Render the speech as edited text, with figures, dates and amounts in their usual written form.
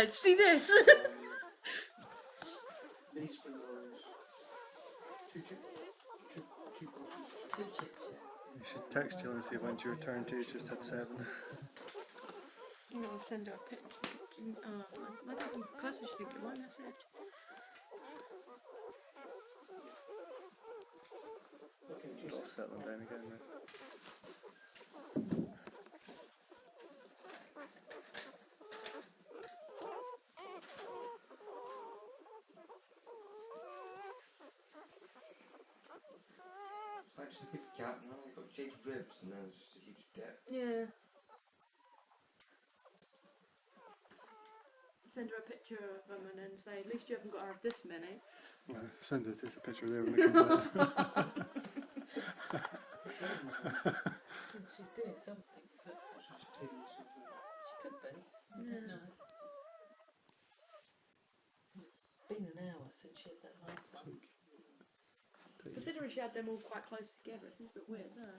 God, see this? These spring rolls. 2 chips. 2 portions. 2 chips. You should text Jill and see when it's your turn too. It's just had 7. You know, I'll send her a picture. I don't class is thinking one message. Okay, It's all settling down again now. It's like just a big gap now. We've got Jake's ribs and then there's just a huge dip. Yeah. Send her a picture of them and then say, at least you haven't got to have this many. Send it to the picture there when it comes out. She's doing something, but She's taking some food. she could be. I Yeah. don't know. It's been an hour since she had that last one. Considering she had them all quite close together, it seems a bit weird, doesn't it?